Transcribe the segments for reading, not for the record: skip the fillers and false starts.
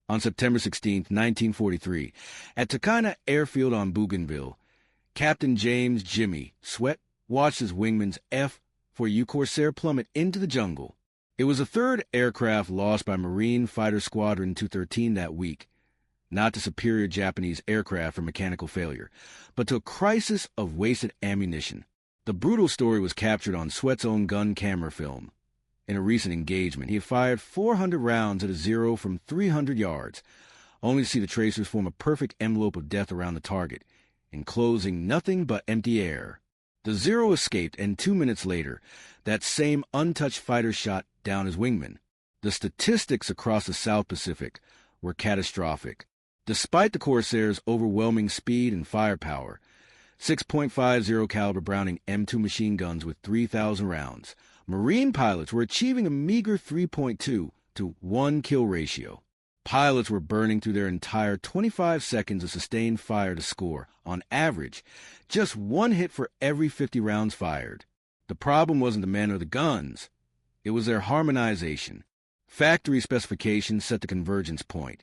On September 16, 1943, at Tucana Airfield on Bougainville, Captain James "Jimmy" Sweat watched his wingman's F-4U Corsair plummet into the jungle. It was the third aircraft lost by Marine Fighter Squadron 213 that week, not to superior Japanese aircraft from mechanical failure, but to a crisis of wasted ammunition. The brutal story was captured on Sweat's own gun camera film. In a recent engagement, he had fired 400 rounds at a zero from 300 yards, only to see the tracers form a perfect envelope of death around the target, enclosing nothing but empty air. The Zero escaped, and 2 minutes later, that same untouched fighter shot down his wingman. The statistics across the South Pacific were catastrophic. Despite the Corsair's overwhelming speed and firepower, 6.50 caliber Browning M2 machine guns with 3,000 rounds, Marine pilots were achieving a meager 3.2 to 1 kill ratio. Pilots were burning through their entire 25 seconds of sustained fire to score, on average, just 1 hit for every 50 rounds fired. The problem wasn't the men or the guns. It was their harmonization. Factory specifications set the convergence point,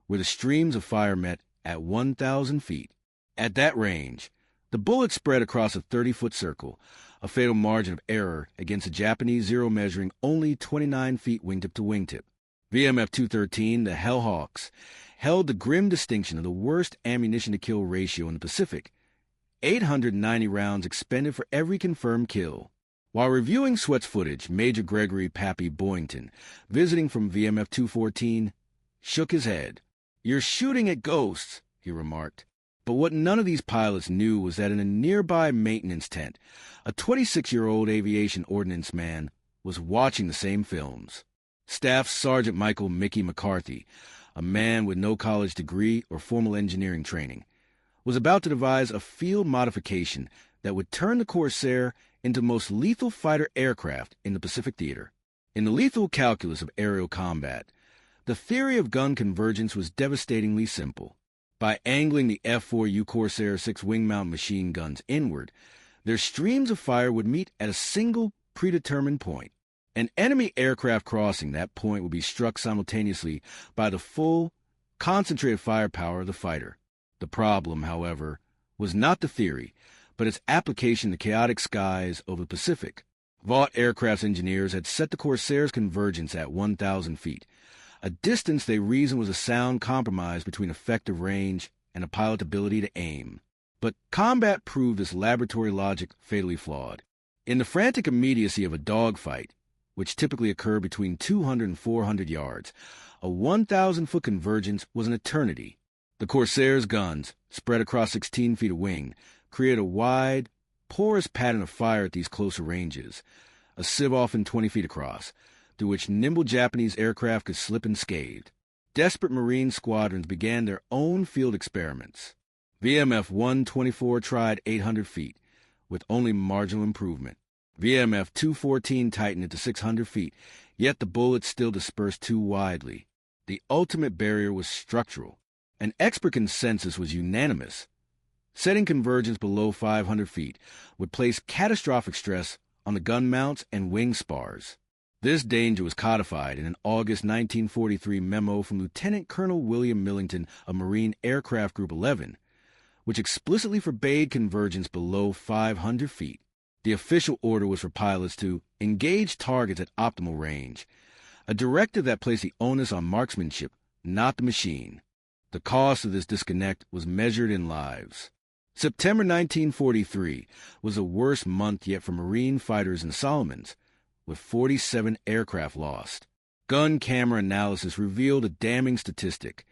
where the streams of fire met at 1,000 feet. At that range, the bullet spread across a 30-foot circle, a fatal margin of error against a Japanese Zero measuring only 29 feet wingtip to wingtip. VMF 213, the Hellhawks, held the grim distinction of the worst ammunition-to-kill ratio in the Pacific, 890 rounds expended for every confirmed kill. While reviewing Sweat's footage, Major Gregory "Pappy" Boyington, visiting from VMF 214, shook his head. "You're shooting at ghosts," he remarked. But what none of these pilots knew was that in a nearby maintenance tent, a 26-year-old aviation ordnance man was watching the same films. Staff Sergeant Michael "Mickey" McCarthy, a man with no college degree or formal engineering training, was about to devise a field modification that would turn the Corsair into the most lethal fighter aircraft in the Pacific theater. In the lethal calculus of aerial combat, the theory of gun convergence was devastatingly simple. By angling the F-4U Corsair 6 wing-mount machine guns inward, their streams of fire would meet at a single predetermined point. An enemy aircraft crossing that point would be struck simultaneously by the full, concentrated firepower of the fighter. The problem, however, was not the theory, but its application in the chaotic skies over the Pacific. Vought Aircraft's engineers had set the Corsair's convergence at 1,000 feet, a distance they reasoned was a sound compromise between effective range and a pilot's ability to aim. But combat proved this laboratory logic fatally flawed. In the frantic immediacy of a dogfight, which typically occurred between 200 and 400 yards, a 1,000-foot convergence was an eternity. The Corsair's guns, spread across 16 feet of wing, created a wide, porous pattern of fire at these closer ranges, a sieve often 20 feet across, through which nimble Japanese aircraft could slip unscathed. Desperate Marine squadrons began their own field experiments. VMF 124 tried 800 feet, with only marginal improvement. VMF 214 tightened it to 600 feet, yet the bullets still dispersed too widely. The ultimate barrier was structural. An expert consensus was unanimous. Setting convergence below 500 feet would place catastrophic stress on the gun mounts and wing spars. This danger was codified in an August 1943 memo from Lieutenant Colonel William Millington of Marine Aircraft Group 11, which explicitly forbade convergence below 500 feet. The official order was for pilots to engage targets at optimal range, a directive that placed the onus on marksmanship, not the machine. The cost of this disconnect was measured in lives. September 1943 was the worst month yet for Marine fighters in the Solomons, with 47 aircraft lost. Gun camera analysis revealed a damning statistic.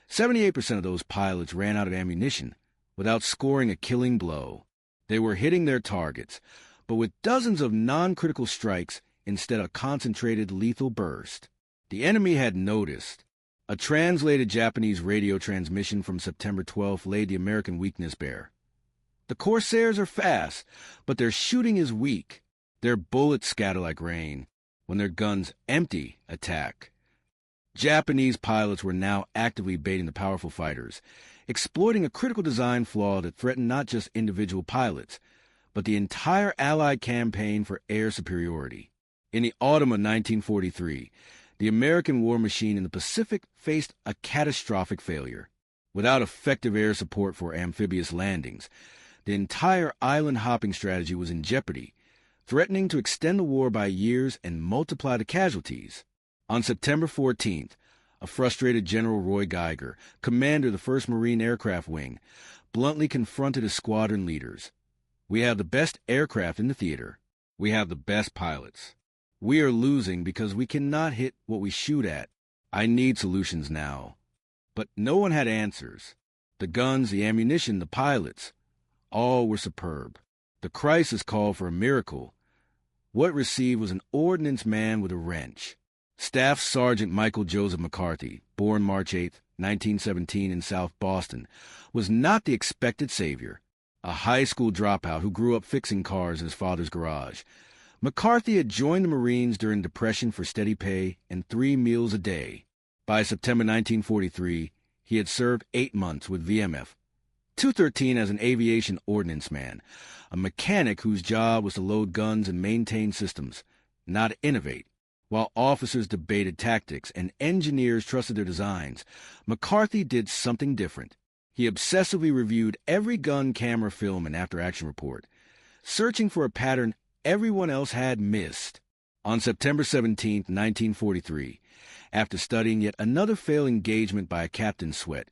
78% of those pilots ran out of ammunition without scoring a killing blow. They were hitting their targets, but with dozens of non-critical strikes instead of concentrated lethal burst. The enemy had noticed. A translated Japanese radio transmission from September 12th laid the American weakness bare. The Corsairs are fast, but their shooting is weak. Their bullets scatter like rain. When their guns empty, attack. Japanese pilots were now actively baiting the powerful fighters, exploiting a critical design flaw that threatened not just individual pilots, but the entire Allied campaign for air superiority. In the autumn of 1943, The American war machine in the Pacific faced a catastrophic failure. Without effective air support for amphibious landings, the entire island-hopping strategy was in jeopardy, threatening to extend the war by years and multiply the casualties. On September 14th, a frustrated General Roy Geiger, commander of the 1st Marine Aircraft Wing, bluntly confronted his squadron leaders. "We have the best aircraft in the theater. We have the best pilots. We are losing because we cannot hit what we shoot at. I need solutions now." But no one had answers. The guns, the ammunition, the pilots, all were superb. The crisis called for a miracle. What received was an ordnance man with a wrench. Staff Sergeant Michael Joseph McCarthy, born March 8, 1917 in South Boston, was not the expected savior. A high school dropout who grew up fixing cars in his father's garage, McCarthy had joined the Marines during the Depression for steady pay and 3 meals a day. By September 1943, he had served 8 months with VMF 213 as an aviation ordnance man, a mechanic whose job was to load guns and maintain systems, not innovate. While officers debated tactics and engineers trusted their designs, McCarthy did something different. He obsessively reviewed every gun camera film and after-action report, searching for a pattern everyone else had missed. On September 17, 1943, after studying yet another failed engagement by Captain Swett,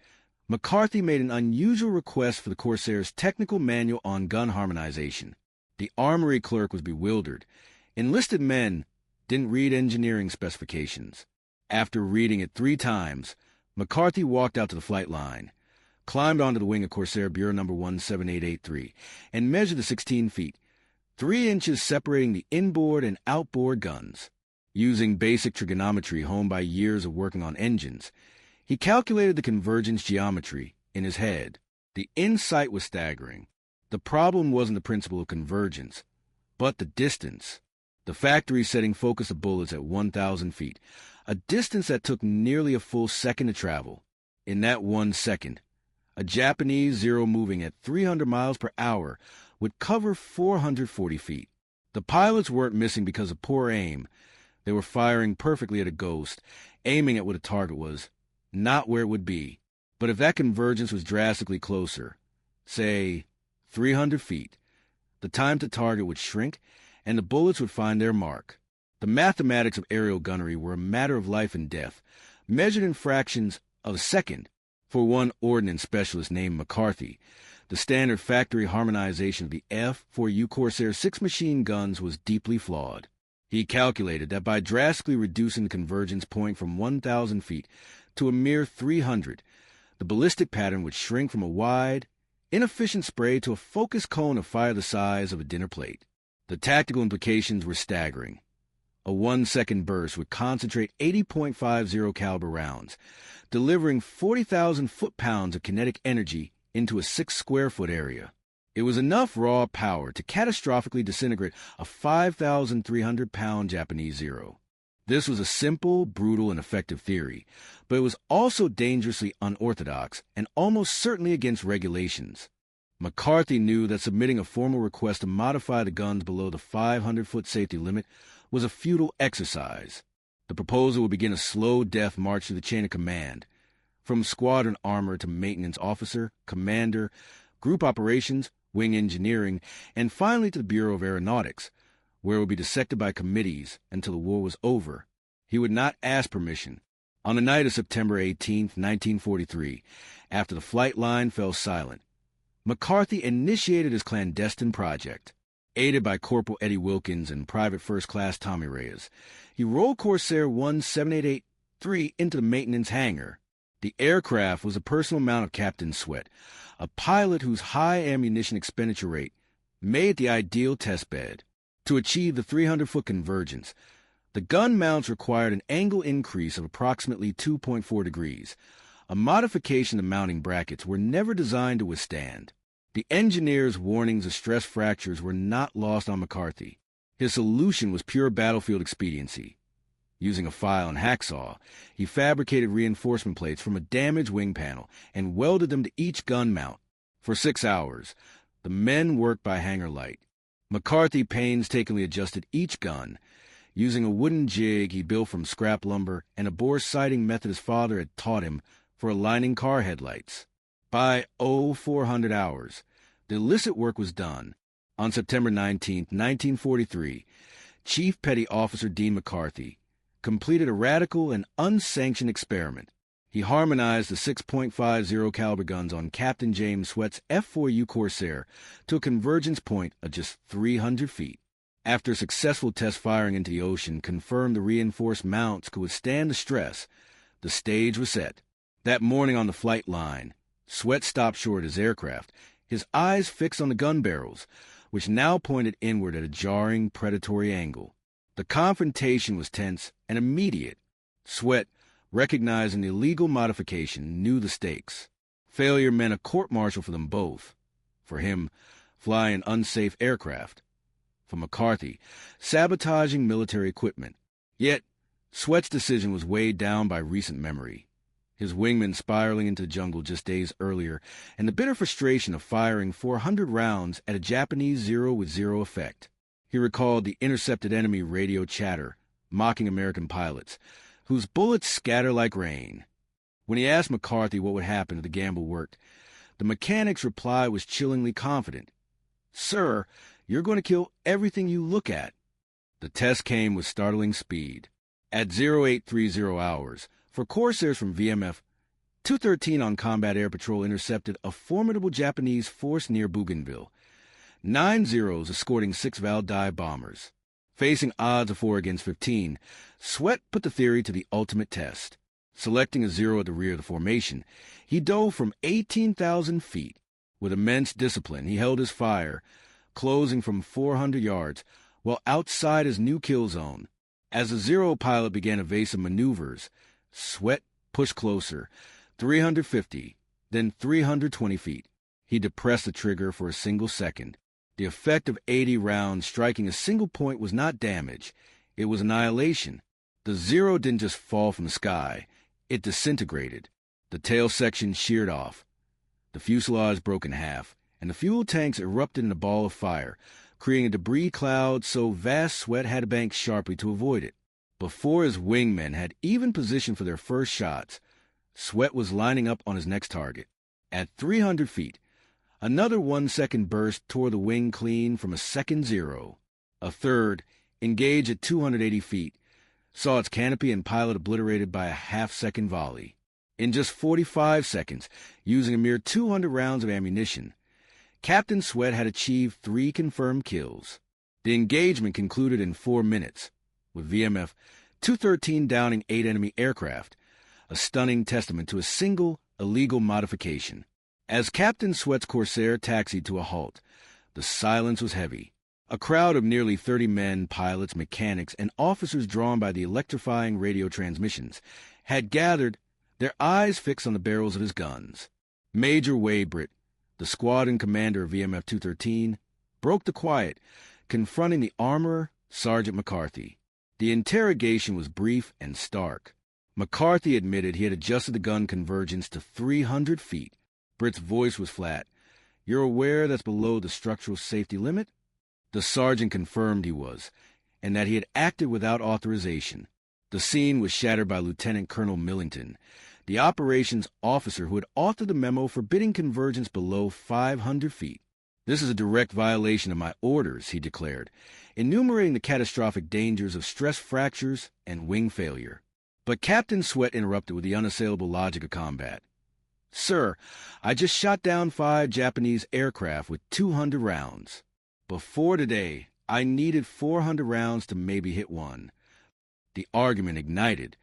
McCarthy made an unusual request for the Corsairs' technical manual on gun harmonization. The armory clerk was bewildered. Enlisted men didn't read engineering specifications. After reading it 3 times, McCarthy walked out to the flight line, climbed onto the wing of Corsair Bureau No. 17883, and measured the 16 feet, 3 inches separating the inboard and outboard guns. Using basic trigonometry honed by years of working on engines, he calculated the convergence geometry in his head. The insight was staggering. The problem wasn't the principle of convergence, but the distance. The factory setting focused the bullets at 1,000 feet, a distance that took nearly a full second to travel. In that 1 second, a Japanese Zero moving at 300 miles per hour would cover 440 feet. The pilots weren't missing because of poor aim. They were firing perfectly at a ghost, aiming at what a target was, not where it would be. But if that convergence was drastically closer, say 300 feet, the time to target would shrink and the bullets would find their mark. The mathematics of aerial gunnery were a matter of life and death, measured in fractions of a second. For one ordnance specialist named McCarthy, the standard factory harmonization of the F-4U Corsair 6 machine guns was deeply flawed. He calculated that by drastically reducing the convergence point from 1,000 feet to a mere 300, the ballistic pattern would shrink from a wide, inefficient spray to a focused cone of fire the size of a dinner plate. The tactical implications were staggering. A 1-second burst would concentrate 80.50 caliber rounds, delivering 40,000 foot-pounds of kinetic energy into a 6 square foot area. It was enough raw power to catastrophically disintegrate a 5,300-pound Japanese Zero. This was a simple, brutal, and effective theory, but it was also dangerously unorthodox and almost certainly against regulations. McCarthy knew that submitting a formal request to modify the guns below the 500-foot safety limit was a futile exercise. The proposal would begin a slow death march through the chain of command, from squadron armor to maintenance officer, commander, group operations, wing engineering, and finally to the Bureau of Aeronautics, where it would be dissected by committees until the war was over. He would not ask permission. On the night of September 18, 1943, after the flight line fell silent, McCarthy initiated his clandestine project. Aided by Corporal Eddie Wilkins and Private First Class Tommy Reyes, he rolled Corsair 17883 into the maintenance hangar. The aircraft was a personal mount of Captain Swett, a pilot whose high ammunition expenditure rate made it the ideal test bed. To achieve the 300-foot convergence, the gun mounts required an angle increase of approximately 2.4 degrees. A modification the mounting brackets were never designed to withstand. The engineer's warnings of stress fractures were not lost on McCarthy. His solution was pure battlefield expediency. Using a file and hacksaw, he fabricated reinforcement plates from a damaged wing panel and welded them to each gun mount. For 6 hours, the men worked by hangar light. McCarthy painstakingly adjusted each gun, using a wooden jig he built from scrap lumber and a bore sighting method his father had taught him for aligning car headlights. By 0400 hours, the illicit work was done. On September 19, 1943, Chief Petty Officer Dean McCarthy completed a radical and unsanctioned experiment. He harmonized the 6.50 caliber guns on Captain James Sweat's F-4U Corsair to a convergence point of just 300 feet. After successful test firing into the ocean confirmed the reinforced mounts could withstand the stress, the stage was set. That morning on the flight line, Sweat stopped short his aircraft, his eyes fixed on the gun barrels, which now pointed inward at a jarring, predatory angle. The confrontation was tense and immediate. Sweat, recognizing the illegal modification, knew the stakes. Failure meant a court-martial for them both. For him, flying an unsafe aircraft. For McCarthy, sabotaging military equipment. Yet, Sweat's decision was weighed down by recent memory. His wingman spiraling into the jungle just days earlier, and the bitter frustration of firing 400 rounds at a Japanese Zero with zero effect. He recalled the intercepted enemy radio chatter, mocking American pilots, whose bullets scatter like rain. When he asked McCarthy what would happen if the gamble worked, the mechanic's reply was chillingly confident. "Sir, you're going to kill everything you look at." The test came with startling speed. At 0830 hours, for Corsairs from VMF, 213 on Combat Air Patrol intercepted a formidable Japanese force near Bougainville. 9 Zeros escorting 6 Valdai bombers. Facing odds of 4 against 15, Sweat put the theory to the ultimate test. Selecting a zero at the rear of the formation, he dove from 18,000 feet. With immense discipline, he held his fire, closing from 400 yards, while outside his new kill zone. As the Zero pilot began evasive maneuvers, Sweat pushed closer, 350, then 320 feet. He depressed the trigger for a single second. The effect of 80 rounds striking a single point was not damage. It was annihilation. The Zero didn't just fall from the sky. It disintegrated. The tail section sheared off. The fuselage broke in half, and the fuel tanks erupted in a ball of fire, creating a debris cloud so vast Sweat had to bank sharply to avoid it. Before his wingmen had even positioned for their first shots, Sweat was lining up on his next target. At 300 feet, another 1-second burst tore the wing clean from a second Zero. A third, engaged at 280 feet, saw its canopy and pilot obliterated by a half-second volley. In just 45 seconds, using a mere 200 rounds of ammunition, Captain Sweat had achieved 3 confirmed kills. The engagement concluded in 4 minutes, with VMF 213 downing 8 enemy aircraft, a stunning testament to a single illegal modification. As Captain Sweat's Corsair taxied to a halt, the silence was heavy. A crowd of nearly 30 men, pilots, mechanics, and officers drawn by the electrifying radio transmissions had gathered, their eyes fixed on the barrels of his guns. Major Waybritt, the squadron commander of VMF 213, broke the quiet, confronting the armorer, Sergeant McCarthy. The interrogation was brief and stark. McCarthy admitted he had adjusted the gun convergence to 300 feet. Britt's voice was flat. "You're aware that's below the structural safety limit?" The sergeant confirmed he was, and that he had acted without authorization. The scene was shattered by Lieutenant Colonel Millington, the operations officer who had authored the memo forbidding convergence below 500 feet. "This is a direct violation of my orders," he declared, enumerating the catastrophic dangers of stress fractures and wing failure. But Captain Sweat interrupted with the unassailable logic of combat. "Sir, I just shot down 5 Japanese aircraft with 200 rounds. Before today, I needed 400 rounds to maybe hit one." The argument ignited,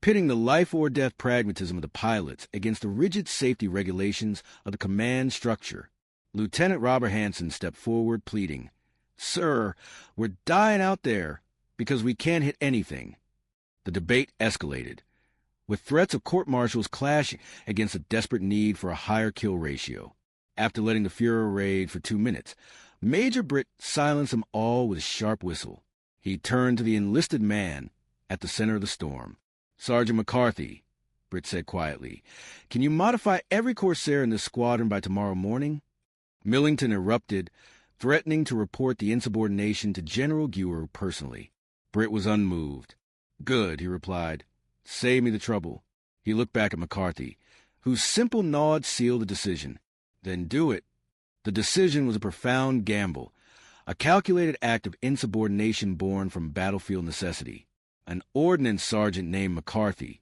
pitting the life-or-death pragmatism of the pilots against the rigid safety regulations of the command structure. Lieutenant Robert Hansen stepped forward, pleading, "Sir, we're dying out there because we can't hit anything." The debate escalated, with threats of court-martials clashing against a desperate need for a higher kill ratio. After letting the Fuhrer rage for 2 minutes, Major Britt silenced them all with a sharp whistle. He turned to the enlisted man at the center of the storm. "Sergeant McCarthy," Britt said quietly, "can you modify every Corsair in this squadron by tomorrow morning?" Millington erupted, threatening to report the insubordination to General Gewer personally. Britt was unmoved. "Good," he replied. "Save me the trouble." He looked back at McCarthy, whose simple nod sealed the decision. "Then do it." The decision was a profound gamble, a calculated act of insubordination born from battlefield necessity. An ordnance sergeant named McCarthy,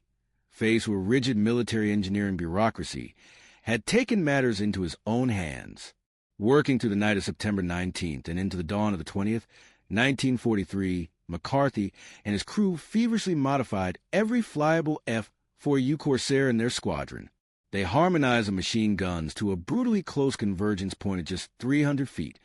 faced with rigid military engineering bureaucracy, had taken matters into his own hands. Working through the night of September 19th and into the dawn of the 20th, 1943, McCarthy and his crew feverishly modified every flyable F-4U Corsair in their squadron. They harmonized the machine guns to a brutally close convergence point of just 300 feet,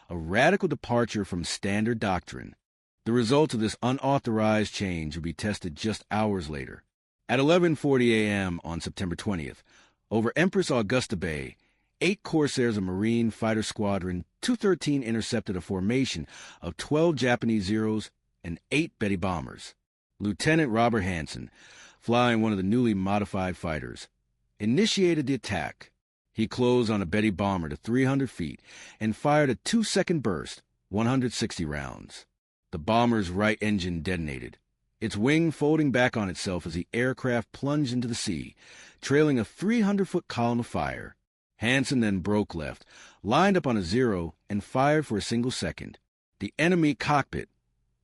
a radical departure from standard doctrine. The results of this unauthorized change would be tested just hours later. At 11:40 a.m. on September 20th, over Empress Augusta Bay, 8 Corsairs of Marine Fighter Squadron 213 intercepted a formation of 12 Japanese Zeros and 8 Betty bombers. Lieutenant Robert Hansen, flying one of the newly modified fighters, initiated the attack. He closed on a Betty bomber to 300 feet and fired a 2-second burst, 160 rounds. The bomber's right engine detonated, its wing folding back on itself as the aircraft plunged into the sea, trailing a 300-foot column of fire. Hansen then broke left, lined up on a Zero, and fired for a single second. The enemy cockpit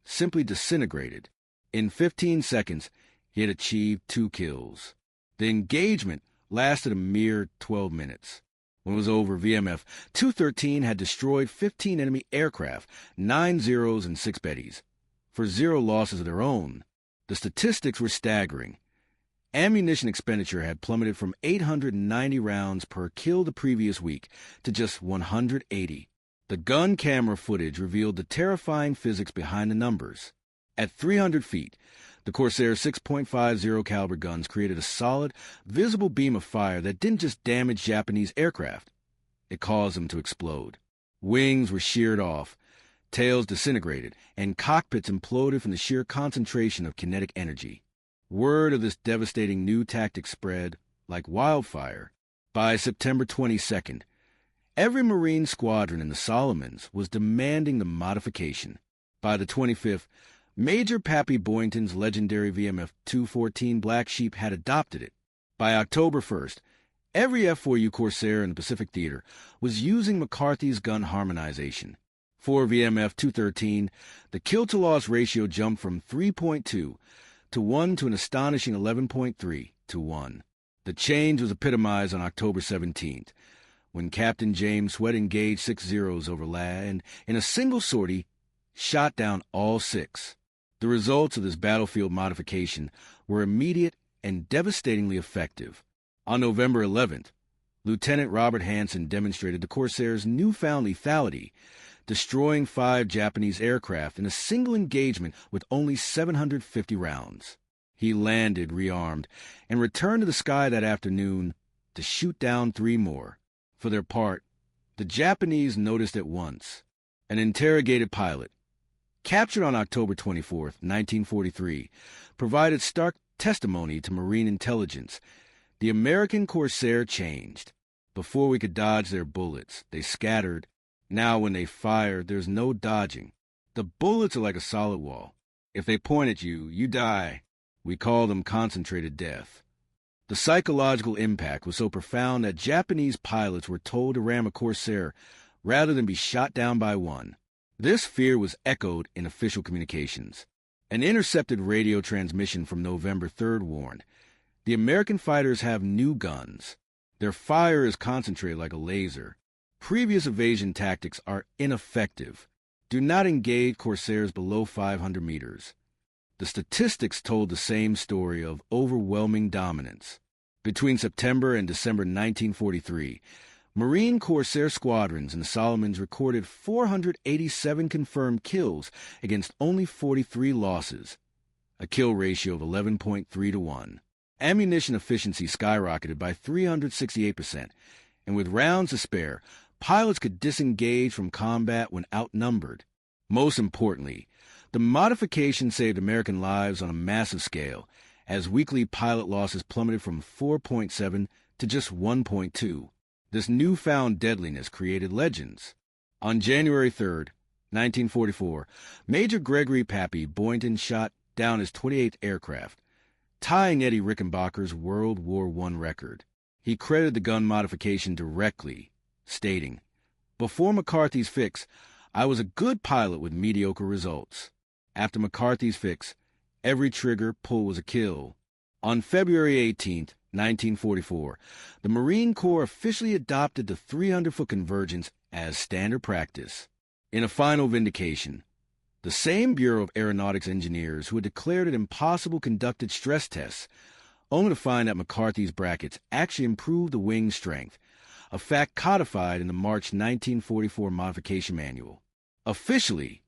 simply disintegrated. In 15 seconds, he had achieved 2 kills. The engagement lasted a mere 12 minutes. When it was over, VMF 213 had destroyed 15 enemy aircraft, 9 Zeros and 6 Bettys. For 0 losses of their own, the statistics were staggering. Ammunition expenditure had plummeted from 890 rounds per kill the previous week to just 180. The gun camera footage revealed the terrifying physics behind the numbers. At 300 feet, the Corsair 6.50 caliber guns created a solid, visible beam of fire that didn't just damage Japanese aircraft. It caused them to explode. Wings were sheared off, tails disintegrated, and cockpits imploded from the sheer concentration of kinetic energy. Word of this devastating new tactic spread like wildfire. By September 22nd, every Marine squadron in the Solomons was demanding the modification. By the 25th, Major Pappy Boynton's legendary VMF 214 Black Sheep had adopted it. By October 1st, every F-4U Corsair in the Pacific Theater was using McCarthy's gun harmonization. For VMF 213, the kill-to-loss ratio jumped from 3.2 to 1 to an astonishing 11.3 to 1. The change was epitomized on October 17th, when Captain James Sweat engaged 6 Zeros over La and, in a single sortie, shot down all 6. The results of this battlefield modification were immediate and devastatingly effective. On November 11th, Lieutenant Robert Hansen demonstrated the Corsair's newfound lethality, destroying 5 Japanese aircraft in a single engagement with only 750 rounds. He landed rearmed and returned to the sky that afternoon to shoot down 3 more. For their part, the Japanese noticed at once. An interrogated pilot, captured on October 24, 1943, provided stark testimony to Marine intelligence. The American Corsair changed. Before we could dodge their bullets, they scattered. Now when they fire, there's no dodging. The bullets are like a solid wall. If they point at you, you die. We call them concentrated death. The psychological impact was so profound that Japanese pilots were told to ram a Corsair rather than be shot down by one. This fear was echoed in official communications. An intercepted radio transmission from November 3rd warned, "The American fighters have new guns. Their fire is concentrated like a laser. Previous evasion tactics are ineffective. Do not engage Corsairs below 500 meters." The statistics told the same story of overwhelming dominance. Between September and December 1943, Marine Corsair squadrons in the Solomons recorded 487 confirmed kills against only 43 losses, a kill ratio of 11.3 to 1. Ammunition efficiency skyrocketed by 368%, and with rounds to spare, pilots could disengage from combat when outnumbered. Most importantly, the modification saved American lives on a massive scale, as weekly pilot losses plummeted from 4.7 to just 1.2. This newfound deadliness created legends. On January 3, 1944. Major Gregory Pappy Boynton shot down his 28th aircraft, tying Eddie Rickenbacker's World War I record. He credited the gun modification directly, stating, "Before McCarthy's fix, I was a good pilot with mediocre results. After McCarthy's fix, every trigger pull was a kill." On February 18, 1944, the Marine Corps officially adopted the 300-foot convergence as standard practice. In a final vindication, the same Bureau of Aeronautics engineers who had declared it impossible conducted stress tests, only to find that McCarthy's brackets actually improved the wing strength, a fact codified in the March 1944 modification manual. Officially,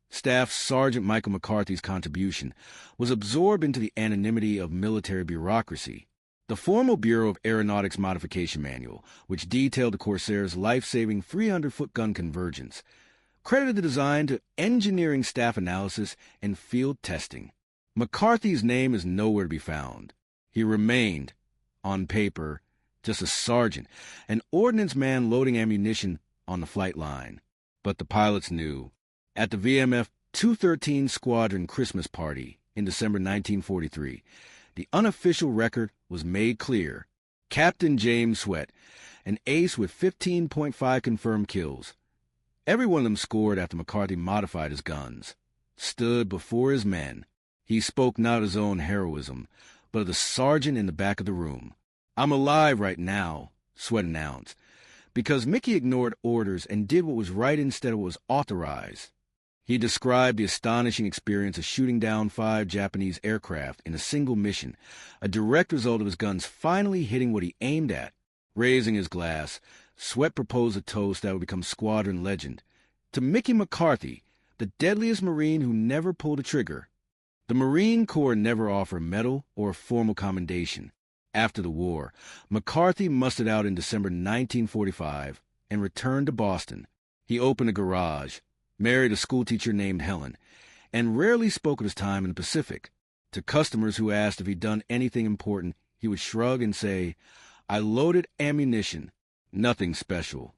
Staff Sergeant Michael McCarthy's contribution was absorbed into the anonymity of military bureaucracy. The formal Bureau of Aeronautics Modification Manual, which detailed the Corsair's life-saving 300-foot gun convergence, credited the design to engineering staff analysis and field testing. McCarthy's name is nowhere to be found. He remained, on paper, just a sergeant, an ordnance man loading ammunition on the flight line. But the pilots knew. At the VMF 213 Squadron Christmas party in December 1943, the unofficial record was made clear. Captain James Sweat, an ace with 15.5 confirmed kills, every one of them scored after McCarthy modified his guns, stood before his men. He spoke not of his own heroism, but of the sergeant in the back of the room. "I'm alive right now," Sweat announced, because Mickey ignored orders and did what was right instead of what was authorized. He described the astonishing experience of shooting down 5 Japanese aircraft in a single mission, a direct result of his guns finally hitting what he aimed at. Raising his glass, Sweat proposed a toast that would become squadron legend. To Mickey McCarthy, the deadliest Marine who never pulled a trigger. The Marine Corps never offered a medal or a formal commendation. After the war, McCarthy mustered out in December 1945 and returned to Boston. He opened a garage, married a schoolteacher named Helen, and rarely spoke of his time in the Pacific. To customers who asked if he'd done anything important, he would shrug and say, "I loaded ammunition, nothing special."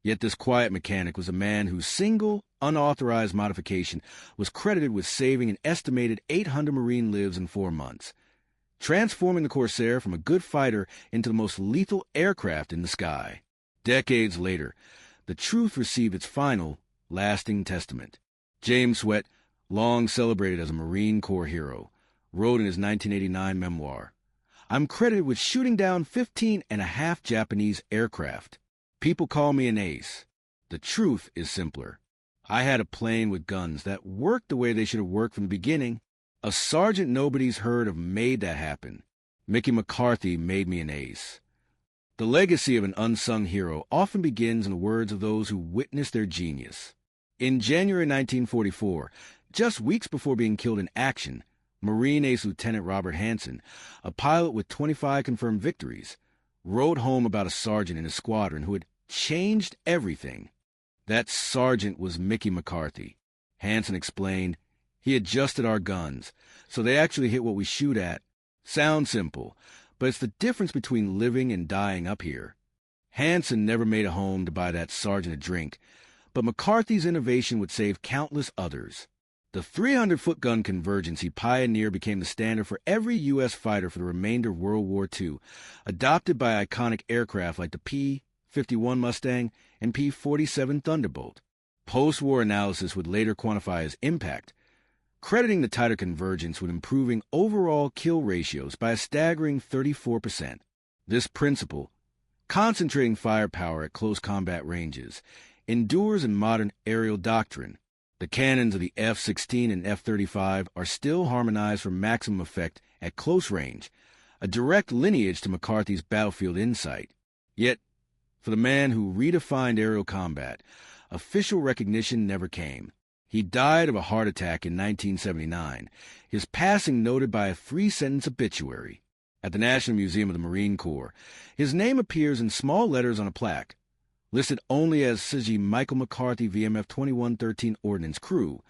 Yet this quiet mechanic was a man whose single, unauthorized modification was credited with saving an estimated 800 Marine lives in 4 months, transforming the Corsair from a good fighter into the most lethal aircraft in the sky. Decades later, the truth received its final, lasting testament. James Sweat, long celebrated as a Marine Corps hero, wrote in his 1989 memoir, "I'm credited with shooting down 15 and a half Japanese aircraft. People call me an ace. The truth is simpler. I had a plane with guns that worked the way they should have worked from the beginning. A sergeant nobody's heard of made that happen. Mickey McCarthy made me an ace." The legacy of an unsung hero often begins in the words of those who witnessed their genius. In January 1944, just weeks before being killed in action, Marine Ace Lieutenant Robert Hansen, a pilot with 25 confirmed victories, wrote home about a sergeant in his squadron who had changed everything. That sergeant was Mickey McCarthy. Hansen explained, "He adjusted our guns, so they actually hit what we shoot at. Sounds simple, but it's the difference between living and dying up here." Hansen never made a home to buy that sergeant a drink, but McCarthy's innovation would save countless others. The 300-foot gun convergence he pioneered became the standard for every U.S. fighter for the remainder of World War II, adopted by iconic aircraft like the P-51 Mustang and P-47 Thunderbolt. Post-war analysis would later quantify his impact, crediting the tighter convergence with improving overall kill ratios by a staggering 34%. This principle, concentrating firepower at close combat ranges, endures in modern aerial doctrine. The cannons of the F-16 and F-35 are still harmonized for maximum effect at close range, a direct lineage to McCarthy's battlefield insight. Yet, for the man who redefined aerial combat, official recognition never came. He died of a heart attack in 1979, his passing noted by a 3-sentence obituary. At the National Museum of the Marine Corps, his name appears in small letters on a plaque, listed only as CIG Michael McCarthy VMF 2113 Ordnance Crew,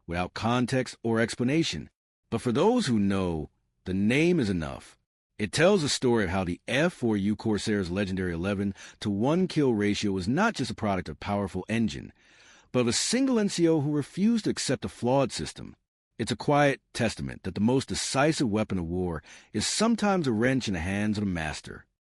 without context or explanation. But for those who know, the name is enough. It tells the story of how the F-4U Corsair's legendary 11-to-1 kill ratio was not just a product of powerful engine, but of a single NCO who refused to accept a flawed system. It's a quiet testament that the most decisive weapon of war is sometimes a wrench in the hands of the master.